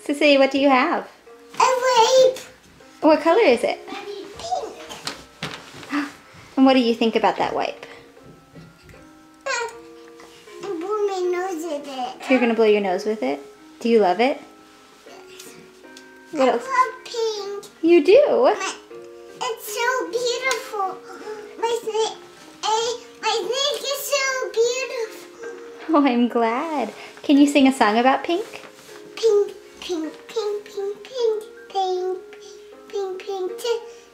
Cecilia, what do you have? A wave. What color is it? Pink. And what do you think about that wipe? I blew my nose with it. You're going to blow your nose with it? Do you love it? What else? I love pink. You do? It's so beautiful. My snake is so beautiful. Oh, I'm glad. Can you sing a song about pink? Pink, pink, pink, pink, pink, pink, pink, pink, pink,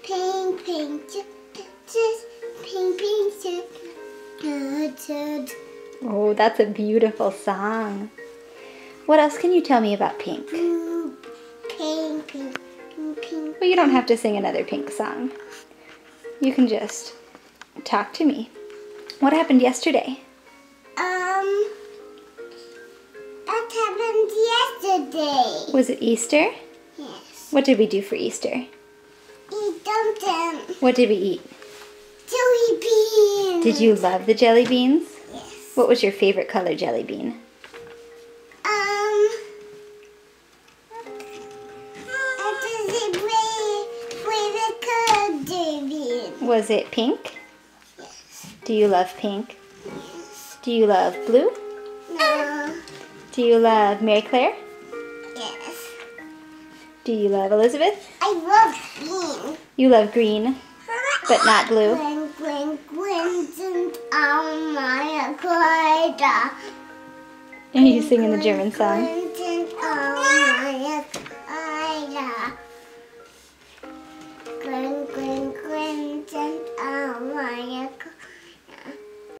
pink, pink, pink, Oh, that's a beautiful song. What else can you tell me about pink? pink, pink, pink, pink. Well, you don't have to sing another pink song. You can just talk to me. What happened yesterday? That happened yesterday. Was it Easter? Yes. What did we do for Easter? Eat dumpling. What did we eat? Jelly beans. Did you love the jelly beans? Yes. What was your favorite color jelly bean? Was it pink? Yes. Do you love pink? Yes. Do you love blue? No. Do you love Mary Claire? Yes. Do you love Elizabeth? I love green. You love green, but not blue. Green sind on my Kleider. Are you singing the German song?